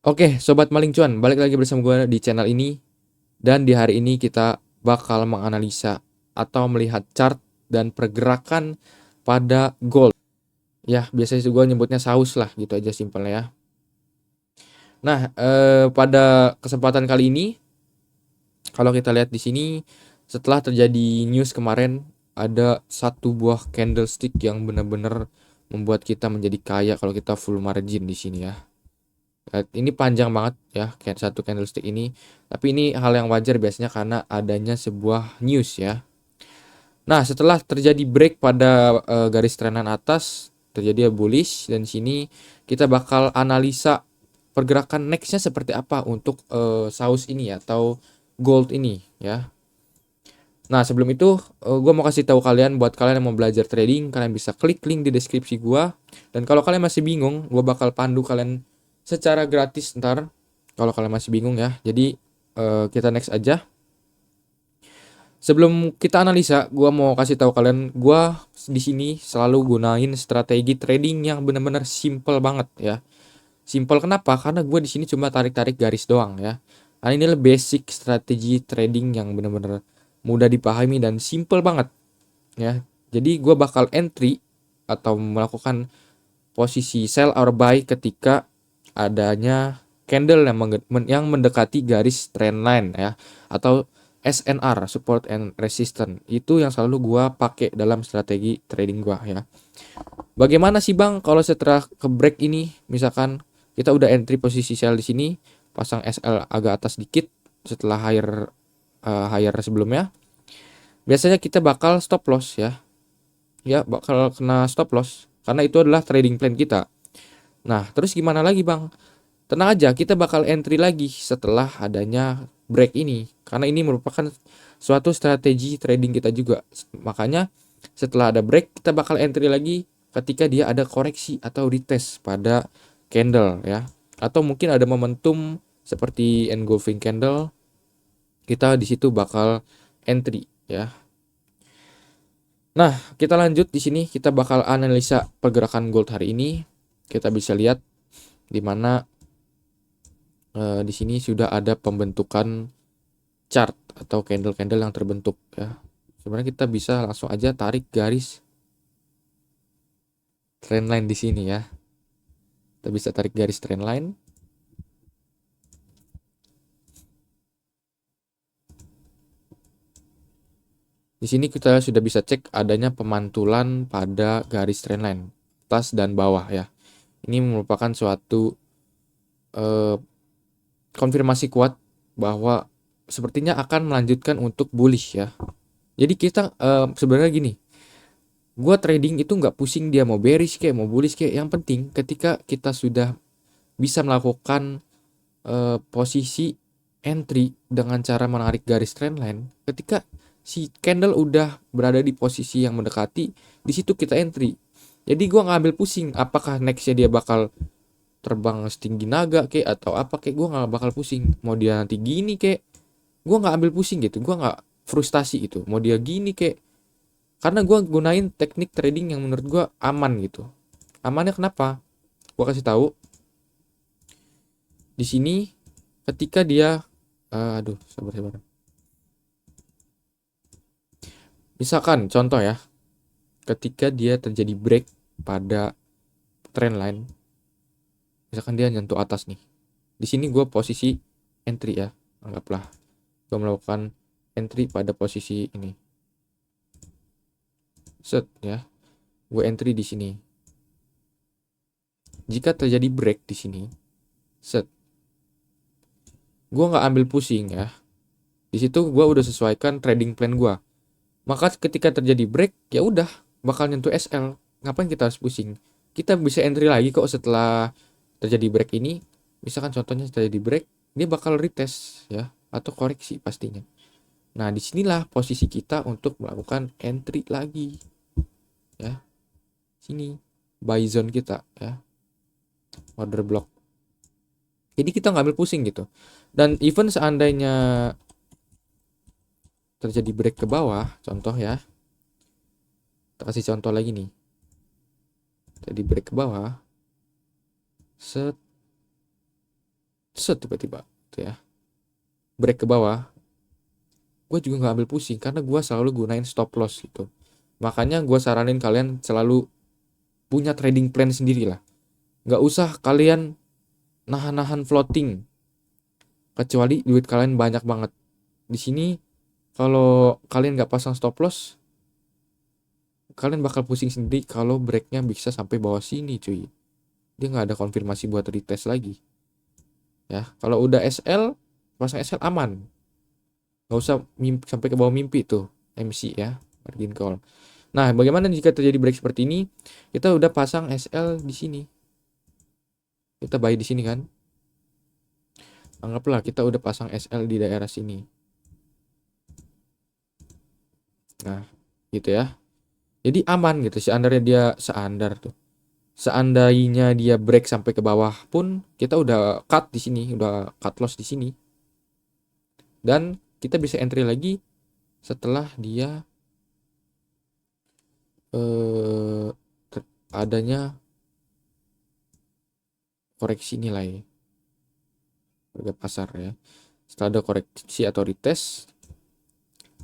Oke, Sobat Maling Cuan, balik lagi bersama gue di channel ini. Dan di hari ini kita bakal menganalisa atau melihat chart dan pergerakan pada gold. Ya, biasanya gue nyebutnya saus lah, gitu aja simpelnya ya. Nah, pada kesempatan kali ini, kalau kita lihat di sini, setelah terjadi news kemarin, ada satu buah candlestick yang benar-benar membuat kita menjadi kaya kalau kita full margin di sini ya. Ini panjang banget ya, kayak satu candlestick ini. Tapi ini hal yang wajar biasanya karena adanya sebuah news ya. Nah, setelah terjadi break pada garis trenan atas, terjadi bullish dan sini kita bakal analisa pergerakan nextnya seperti apa untuk saus ini ya, atau gold ini ya. Nah, sebelum itu gue mau kasih tahu kalian, buat kalian yang mau belajar trading, kalian bisa klik link di deskripsi gue. Dan kalau kalian masih bingung, gue bakal pandu kalian secara gratis ntar. Kalau kalian masih bingung ya. Jadi kita next aja. Sebelum kita analisa, gue mau kasih tahu kalian, gue di sini selalu gunain strategi trading yang benar-benar simple banget ya. Simple kenapa? Karena gue di sini cuma tarik-tarik garis doang ya. Nah, ini adalah basic strategi trading yang benar-benar mudah dipahami dan simple banget ya. Jadi gue bakal entry atau melakukan posisi sell or buy ketika adanya candle yang mendekati garis trendline ya, atau SNR, support and resistance. Itu yang selalu gue pakai dalam strategi trading gue ya. Bagaimana sih Bang kalau setelah ke break ini, misalkan kita udah entry posisi sell di sini, pasang SL agak atas dikit setelah higher sebelumnya, biasanya kita bakal stop loss ya. Ya, bakal kena stop loss karena itu adalah trading plan kita. Nah, terus gimana lagi, Bang? Tenang aja, kita bakal entry lagi setelah adanya break ini karena ini merupakan suatu strategi trading kita juga. Makanya setelah ada break, kita bakal entry lagi ketika dia ada koreksi atau retest pada candle ya. Atau mungkin ada momentum seperti engulfing candle, kita di situ bakal entry ya. Nah, kita lanjut di sini, kita bakal analisa pergerakan gold hari ini. Kita bisa lihat di mana di sini sudah ada pembentukan chart atau candle-candle yang terbentuk ya. Sebenarnya kita bisa langsung aja tarik garis trendline di sini ya. Kita bisa tarik garis trendline. Di sini kita sudah bisa cek adanya pemantulan pada garis trendline atas dan bawah ya. Ini merupakan suatu eh, konfirmasi kuat bahwa sepertinya akan melanjutkan untuk bullish ya. Jadi kita sebenarnya gini, gua trading itu nggak pusing dia mau bearish kayak mau bullish kayak, yang penting ketika kita sudah bisa melakukan posisi entry dengan cara menarik garis trendline, ketika si candle udah berada di posisi yang mendekati, di situ kita entry. Jadi gua nggak ambil pusing apakah nextnya dia bakal terbang setinggi naga kayak atau apa kayak, gua nggak bakal pusing mau dia nanti gini kayak, gua nggak ambil pusing gitu, gua nggak frustasi itu mau dia gini kayak, karena gua gunain teknik trading yang menurut gua aman gitu. Amannya kenapa? Gua kasih tahu di sini, ketika dia aduh, sabar. Misalkan contoh ya, ketika dia terjadi break pada trend line, misalkan dia nyentuh atas nih, di sini gue posisi entry ya, anggaplah gue melakukan entry pada posisi ini, set ya, gue entry di sini. Jika terjadi break di sini, set, gue nggak ambil pusing ya. Di situ gue udah sesuaikan trading plan gue. Maka ketika terjadi break, ya udah bakal nyentuh SL. Ngapain kita harus pusing? Kita bisa entry lagi kok setelah terjadi break ini. Misalkan contohnya terjadi break, dia bakal retest ya, atau koreksi pastinya. Nah, disinilah posisi kita untuk melakukan entry lagi ya. Sini buy zone kita ya, order block. Jadi kita nggak ambil pusing gitu. Dan even seandainya terjadi break ke bawah, contoh ya, kita kasih contoh lagi nih. Jadi break ke bawah, set, set tiba-tiba tuh ya, break ke bawah, gue juga nggak ambil pusing karena gue selalu gunain stop loss gitu. Makanya gue saranin kalian selalu punya trading plan sendiri lah. Nggak usah kalian nahan-nahan floating, kecuali duit kalian banyak banget. Di sini kalau kalian nggak pasang stop loss, kalian bakal pusing sendiri kalau breaknya bisa sampai bawah sini cuy. Dia nggak ada konfirmasi buat retest lagi. Ya, kalau udah SL, pasang SL aman. Nggak usah mimpi, sampai ke bawah mimpi tuh MC ya, margin call. Nah, bagaimana jika terjadi break seperti ini? Kita udah pasang SL di sini. Kita buy di sini kan? Anggaplah kita udah pasang SL di daerah sini. Nah, gitu ya. Jadi aman gitu. Seandainya tuh. Seandainya dia break sampai ke bawah pun kita udah cut di sini, udah cut loss di sini. Dan kita bisa entry lagi setelah dia eh adanya koreksi nilai harga pasar ya. Setelah ada koreksi atau retest,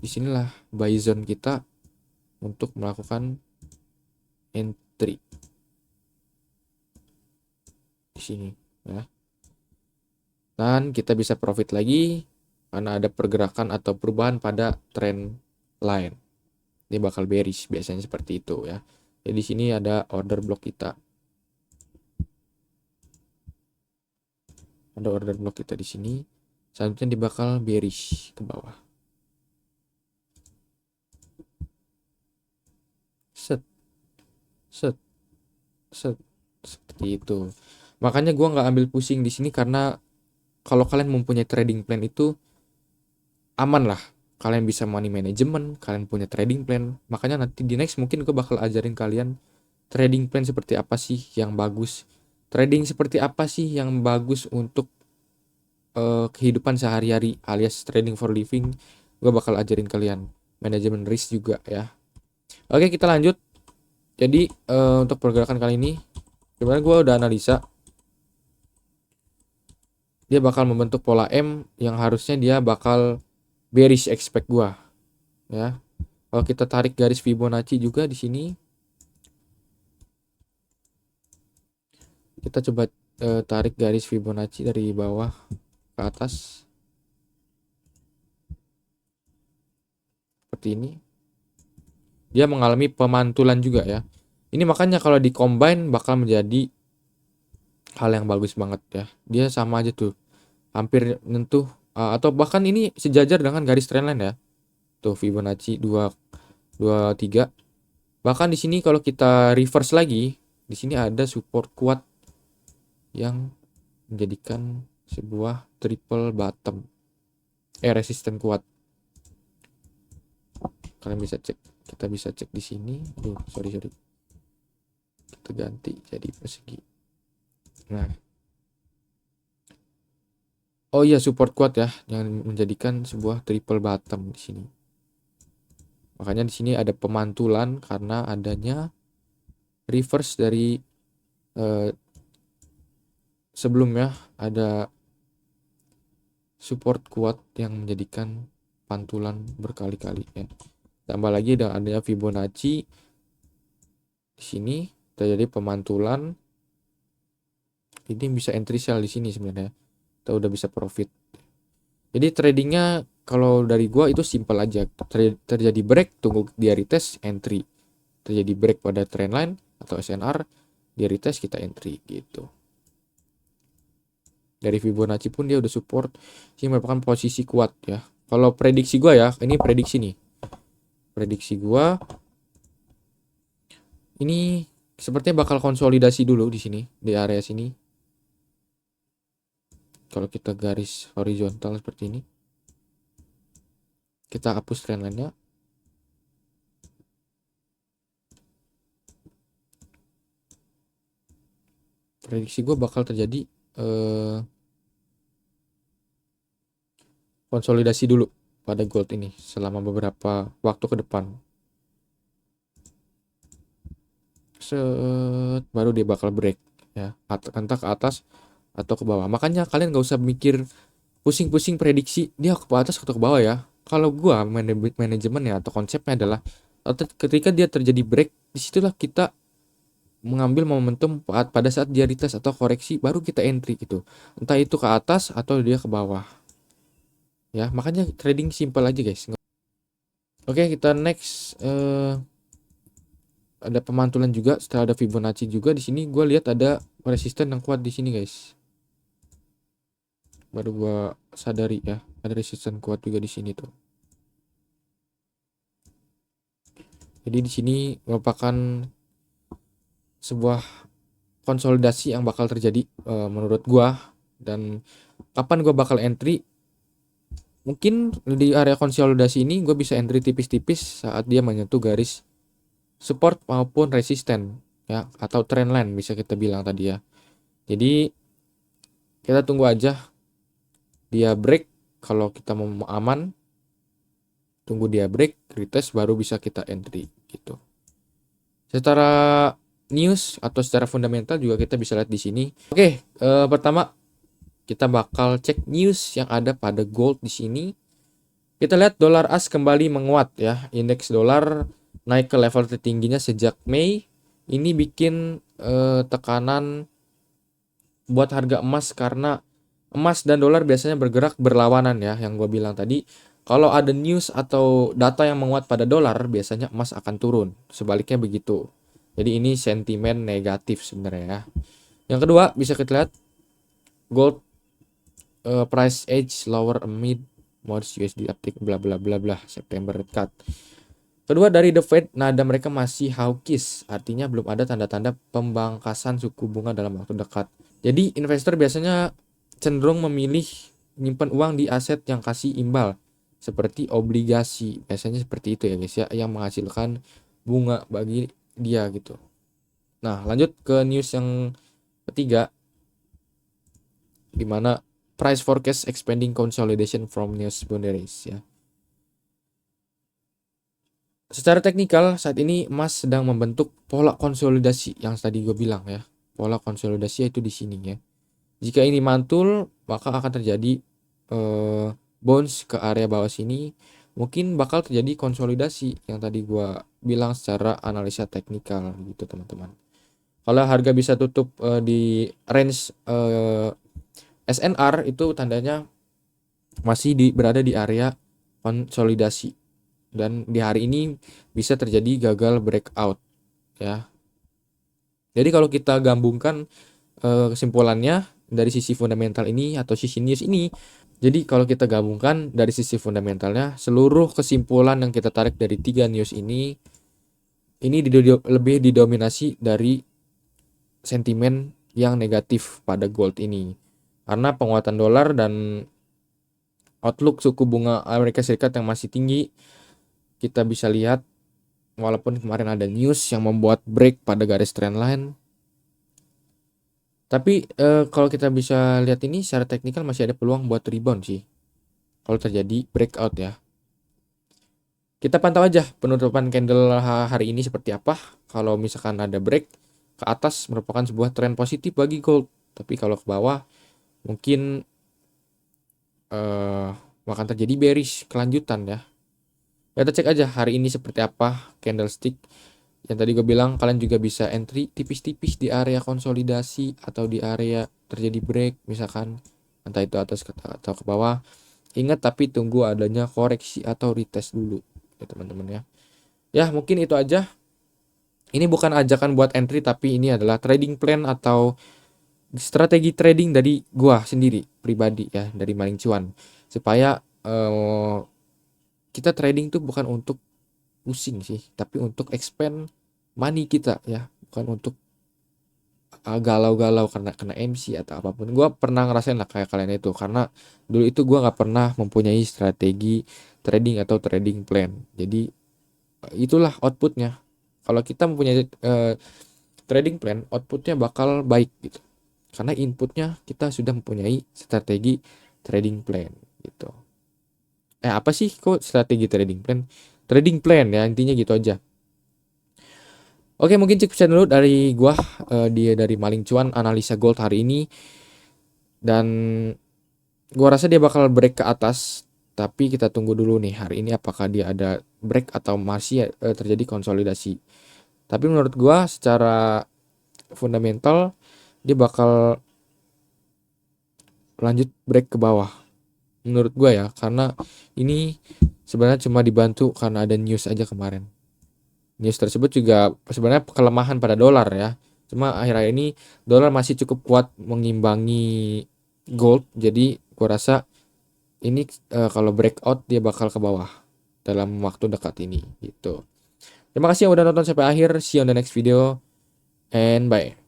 disinilah buy zone kita untuk melakukan entry di sini ya. Dan kita bisa profit lagi karena ada pergerakan atau perubahan pada trend line. Ini bakal bearish biasanya seperti itu ya. Jadi di sini ada order block kita. Ada order block kita di sini. Selanjutnya dia bakal bearish ke bawah. Set, set, set, seperti itu. Makanya gua nggak ambil pusing di sini karena kalau kalian mempunyai trading plan itu aman lah. Kalian bisa money management, kalian punya trading plan. Makanya nanti di next mungkin gue bakal ajarin kalian trading plan seperti apa sih yang bagus. Trading seperti apa sih yang bagus untuk kehidupan sehari-hari alias trading for living. Gue bakal ajarin kalian. Manajemen risk juga ya. Oke, kita lanjut. Jadi untuk pergerakan kali ini sebenarnya gue udah analisa. Dia bakal membentuk pola M yang harusnya dia bakal bearish expect gua ya. Kalau kita tarik garis Fibonacci juga di sini, kita coba tarik garis Fibonacci dari bawah ke atas seperti ini. Dia mengalami pemantulan juga ya. Ini makanya kalau di combine bakal menjadi hal yang bagus banget ya. Dia sama aja tuh, hampir menyentuh atau bahkan ini sejajar dengan garis trendline ya. Tuh Fibonacci 223. Bahkan di sini kalau kita reverse lagi, di sini ada support kuat yang menjadikan sebuah triple bottom. Resisten kuat. Kalian bisa cek. Kita bisa cek di sini. Sorry. Kita ganti jadi persegi. Nah. Oh iya, support kuat ya yang menjadikan sebuah triple bottom di sini. Makanya di sini ada pemantulan karena adanya reverse dari sebelumnya ada support kuat yang menjadikan pantulan berkali-kali ya. Tambah lagi dengan adanya Fibonacci di sini terjadi pemantulan. Ini bisa entry sell di sini sebenarnya. Kita udah bisa profit. Jadi tradingnya kalau dari gua itu simple aja. Terjadi break, tunggu dia retest, entry. Terjadi break pada trendline atau SNR, dia retest, kita entry gitu. Dari Fibonacci pun dia udah support, ini merupakan posisi kuat ya. Kalau prediksi gua ya, ini prediksi nih. Prediksi gua ini sepertinya bakal konsolidasi dulu di sini, di area sini. Kalau kita garis horizontal seperti ini, kita hapus trendline-nya. Prediksi gue bakal terjadi konsolidasi dulu pada gold ini selama beberapa waktu ke depan. Baru dia bakal break ya, entah ke atas atau ke bawah. Makanya kalian gak usah mikir pusing-pusing prediksi dia ke atas atau ke bawah ya. Kalau gua manajemennya atau konsepnya adalah ketika dia terjadi break, disitulah kita mengambil momentum pada saat dia retest atau koreksi baru kita entry gitu. Entah itu ke atas atau dia ke bawah. Ya, makanya trading simple aja guys. Oke, kita next ada pemantulan juga, setelah ada Fibonacci juga di sini gue lihat ada resisten yang kuat di sini guys. Baru gue sadari ya, ada resisten kuat juga di sini tuh. Jadi di sini merupakan sebuah konsolidasi yang bakal terjadi menurut gua, dan kapan gua bakal entry, mungkin di area konsolidasi ini gue bisa entry tipis-tipis saat dia menyentuh garis support maupun resisten ya, atau trendline bisa kita bilang tadi ya. Jadi kita tunggu aja dia break, kalau kita mau aman tunggu dia break retest baru bisa kita entry gitu. Secara news atau secara fundamental juga kita bisa lihat di sini. Oke, pertama kita bakal cek news yang ada pada gold di sini. Kita lihat dolar AS kembali menguat ya. Indeks dolar naik ke level tertingginya sejak Mei. Ini bikin tekanan buat harga emas, karena emas dan dolar biasanya bergerak berlawanan ya, yang gue bilang tadi. Kalau ada news atau data yang menguat pada dolar, biasanya emas akan turun. Sebaliknya begitu. Jadi ini sentimen negatif sebenarnya ya. Yang kedua bisa kita lihat gold price edge lower amid more USD uptick bla bla bla bla September cut. Kedua dari The Fed, nada mereka masih hawkish, artinya belum ada tanda-tanda pembangkasan suku bunga dalam waktu dekat. Jadi investor biasanya cenderung memilih menyimpan uang di aset yang kasih imbal seperti obligasi, biasanya seperti itu ya guys ya, yang menghasilkan bunga bagi dia gitu. Nah lanjut ke news yang ketiga, dimana price forecast expanding consolidation from news boundaries ya. Secara teknikal saat ini emas sedang membentuk pola konsolidasi yang tadi gue bilang ya. Pola konsolidasi itu di sini ya. Jika ini mantul, maka akan terjadi bounce ke area bawah sini. Mungkin bakal terjadi konsolidasi yang tadi gua bilang secara analisa teknikal gitu teman-teman. Kalau harga bisa tutup di range SNR, itu tandanya masih berada di area konsolidasi. Dan di hari ini bisa terjadi gagal breakout ya. Jadi kalau kita gabungkan kesimpulannya dari sisi fundamental ini atau sisi news ini, jadi kalau kita gabungkan dari sisi fundamentalnya, seluruh kesimpulan yang kita tarik dari 3 news ini lebih didominasi dari sentimen yang negatif pada gold ini, karena penguatan dolar dan outlook suku bunga Amerika Serikat yang masih tinggi. Kita bisa lihat walaupun kemarin ada news yang membuat break pada garis trendline, tapi kalau kita bisa lihat ini secara teknikal masih ada peluang buat rebound sih kalau terjadi breakout ya. Kita pantau aja penutupan candle hari ini seperti apa. Kalau misalkan ada break ke atas merupakan sebuah tren positif bagi gold, tapi kalau ke bawah mungkin akan terjadi bearish kelanjutan ya. Kita cek aja hari ini seperti apa candlestick. Yang tadi gue bilang, kalian juga bisa entry tipis-tipis di area konsolidasi atau di area terjadi break misalkan, entah itu atas atau ke bawah. Ingat tapi tunggu adanya koreksi atau retest dulu ya teman-teman ya. Ya mungkin itu aja. Ini bukan ajakan buat entry, tapi ini adalah trading plan atau strategi trading dari gua sendiri pribadi ya, dari Maling Cuan, supaya kita trading tuh bukan untuk pusing sih, tapi untuk expand money kita ya, bukan untuk galau-galau karena kena MC atau apapun. Gue pernah ngerasain lah kayak kalian itu, karena dulu itu gue nggak pernah mempunyai strategi trading atau trading plan. Jadi itulah outputnya. Kalau kita mempunyai trading plan, outputnya bakal baik gitu, karena inputnya kita sudah mempunyai strategi trading plan gitu. Apa sih kok strategi trading plan? Trading plan ya, intinya gitu aja. Oke, mungkin cukup dulu dari gua, dia dari Maling Cuan analisa gold hari ini. Dan gua rasa dia bakal break ke atas, tapi kita tunggu dulu nih hari ini apakah dia ada break atau masih terjadi konsolidasi. Tapi menurut gua secara fundamental dia bakal lanjut break ke bawah. Menurut gua ya, karena ini sebenarnya cuma dibantu karena ada news aja kemarin. News tersebut juga sebenarnya kelemahan pada dolar ya. Cuma akhir-akhir ini dolar masih cukup kuat mengimbangi gold. Jadi gua rasa ini kalau breakout dia bakal ke bawah dalam waktu dekat ini gitu. Terima kasih yang udah nonton sampai akhir. See you on the next video and bye.